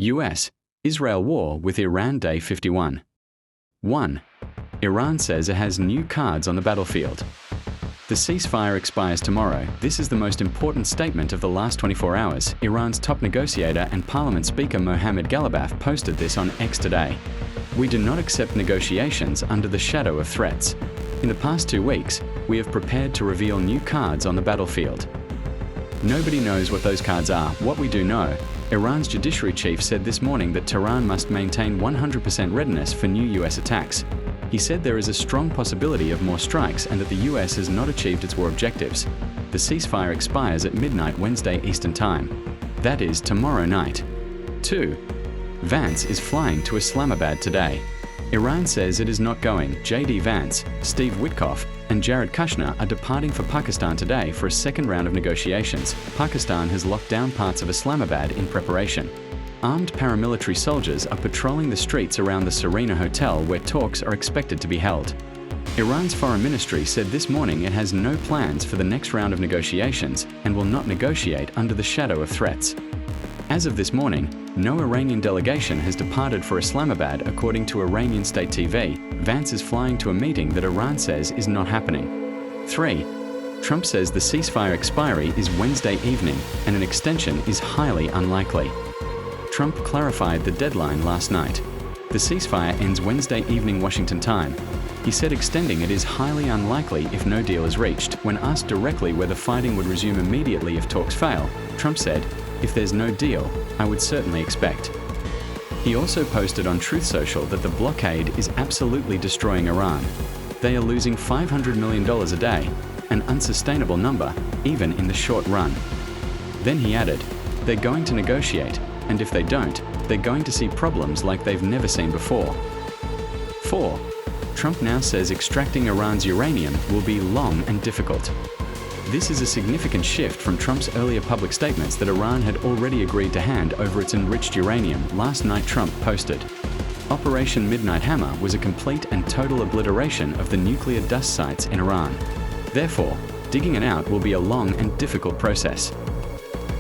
US, Israel war with Iran Day 51. 1. Iran says it has new cards on the battlefield. The ceasefire expires tomorrow. This is the most important statement of the last 24 hours. Iran's top negotiator and Parliament Speaker Mohammad Ghalibaf posted this on X today. We do not accept negotiations under the shadow of threats. In the past 2 weeks, we have prepared to reveal new cards on the battlefield. Nobody knows what those cards are. What we do know, Iran's judiciary chief said this morning that Tehran must maintain 100% readiness for new US attacks. He said there is a strong possibility of more strikes and that the US has not achieved its war objectives. The ceasefire expires at midnight Wednesday Eastern Time. That is tomorrow night. 2. Vance is flying to Islamabad today. Iran says it is not going. J.D. Vance, Steve Witkoff, and Jared Kushner are departing for Pakistan today for a second round of negotiations. Pakistan has locked down parts of Islamabad in preparation. Armed paramilitary soldiers are patrolling the streets around the Serena Hotel where talks are expected to be held. Iran's foreign ministry said this morning it has no plans for the next round of negotiations and will not negotiate under the shadow of threats. As of this morning, no Iranian delegation has departed for Islamabad according to Iranian state TV. Vance is flying to a meeting that Iran says is not happening. 3. Trump says the ceasefire expiry is Wednesday evening and an extension is highly unlikely. Trump clarified the deadline last night. The ceasefire ends Wednesday evening Washington time. He said extending it is highly unlikely if no deal is reached. When asked directly whether fighting would resume immediately if talks fail, Trump said, "If there's no deal, I would certainly expect." He also posted on Truth Social that the blockade is absolutely destroying Iran. They are losing $500 million a day, an unsustainable number, even in the short run. Then he added, "They're going to negotiate, and if they don't, they're going to see problems like they've never seen before." 4. Trump now says extracting Iran's uranium will be long and difficult. This is a significant shift from Trump's earlier public statements that Iran had already agreed to hand over its enriched uranium. Last night Trump posted, "Operation Midnight Hammer was a complete and total obliteration of the nuclear dust sites in Iran. Therefore, digging it out will be a long and difficult process."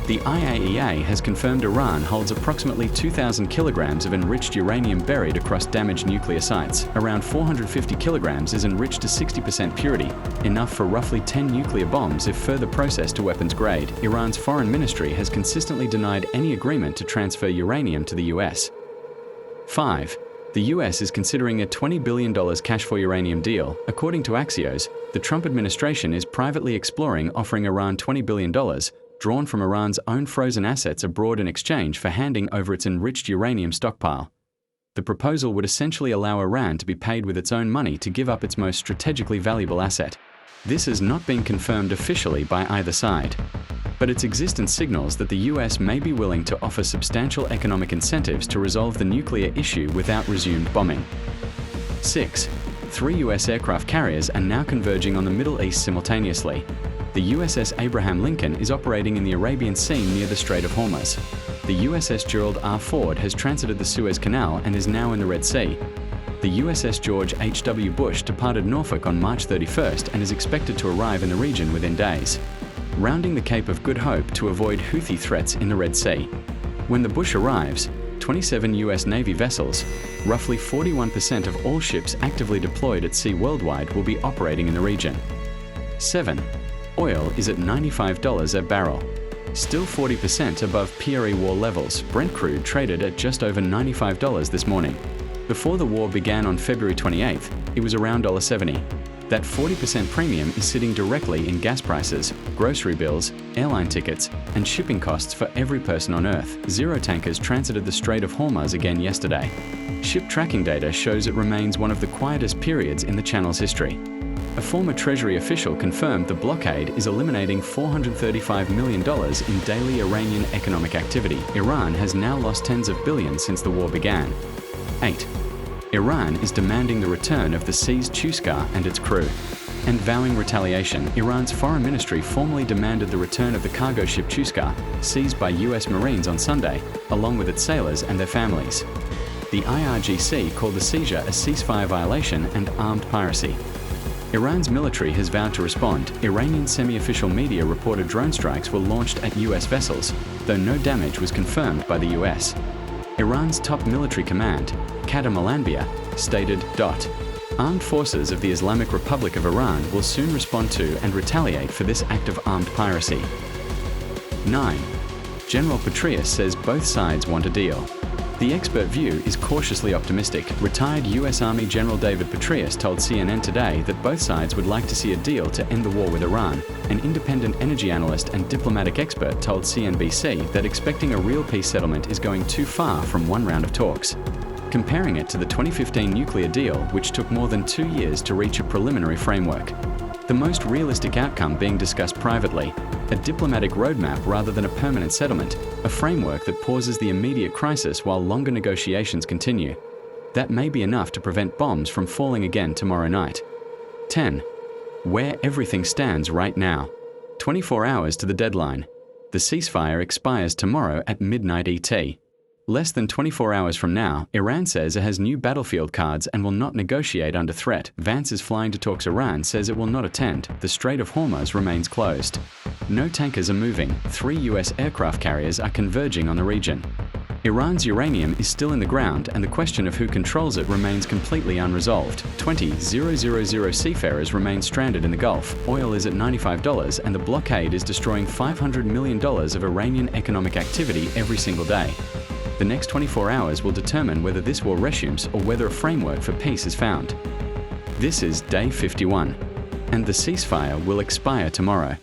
The IAEA has confirmed Iran holds approximately 2,000 kilograms of enriched uranium buried across damaged nuclear sites. Around 450 kilograms is enriched to 60% purity, enough for roughly 10 nuclear bombs if further processed to weapons grade. Iran's foreign ministry has consistently denied any agreement to transfer uranium to the US. 5. The US is considering a $20 billion cash for uranium deal. According to Axios, the Trump administration is privately exploring offering Iran $20 billion, drawn from Iran's own frozen assets abroad in exchange for handing over its enriched uranium stockpile. The proposal would essentially allow Iran to be paid with its own money to give up its most strategically valuable asset. This has not been confirmed officially by either side, but its existence signals that the US may be willing to offer substantial economic incentives to resolve the nuclear issue without resumed bombing. 6. 3 US aircraft carriers are now converging on the Middle East simultaneously. The USS Abraham Lincoln is operating in the Arabian Sea near the Strait of Hormuz. The USS Gerald R. Ford has transited the Suez Canal and is now in the Red Sea. The USS George H.W. Bush departed Norfolk on March 31st and is expected to arrive in the region within days, rounding the Cape of Good Hope to avoid Houthi threats in the Red Sea. When the Bush arrives, 27 US Navy vessels, roughly 41% of all ships actively deployed at sea worldwide, will be operating in the region. 7. Oil is at $95 a barrel, still 40% above PRE war levels. Brent crude traded at just over $95 this morning. Before the war began on February 28th, it was around $70. That 40% premium is sitting directly in gas prices, grocery bills, airline tickets, and shipping costs for every person on Earth. Zero tankers transited the Strait of Hormuz again yesterday. Ship tracking data shows it remains one of the quietest periods in the channel's history. A former Treasury official confirmed the blockade is eliminating $435 million in daily Iranian economic activity. Iran has now lost tens of billions since the war began. 8. Iran is demanding the return of the seized Chuscar and its crew. And vowing retaliation, Iran's foreign ministry formally demanded the return of the cargo ship Chuscar, seized by US Marines on Sunday, along with its sailors and their families. The IRGC called the seizure a ceasefire violation and armed piracy. Iran's military has vowed to respond. Iranian semi-official media reported drone strikes were launched at US vessels, though no damage was confirmed by the US. Iran's top military command, Qadim Al-Anbiya, stated, "Armed forces of the Islamic Republic of Iran will soon respond to and retaliate for this act of armed piracy." 9. General Petraeus says both sides want a deal. The expert view is cautiously optimistic. Retired US Army General David Petraeus told CNN today that both sides would like to see a deal to end the war with Iran. An independent energy analyst and diplomatic expert told CNBC that expecting a real peace settlement is going too far from one round of talks, comparing it to the 2015 nuclear deal, which took more than 2 years to reach a preliminary framework. The most realistic outcome being discussed privately, a diplomatic roadmap rather than a permanent settlement, a framework that pauses the immediate crisis while longer negotiations continue. That may be enough to prevent bombs from falling again tomorrow night. 10. Where everything stands right now. 24 hours to the deadline. The ceasefire expires tomorrow at midnight ET. Less than 24 hours from now, Iran says it has new battlefield cards and will not negotiate under threat. Vance is flying to talks. Iran says it will not attend. The Strait of Hormuz remains closed. No tankers are moving. 3 US aircraft carriers are converging on the region. Iran's uranium is still in the ground and the question of who controls it remains completely unresolved. 20,000 seafarers remain stranded in the Gulf. Oil is at $95 and the blockade is destroying $500 million of Iranian economic activity every single day. The next 24 hours will determine whether this war resumes or whether a framework for peace is found. This is day 51, and the ceasefire will expire tomorrow.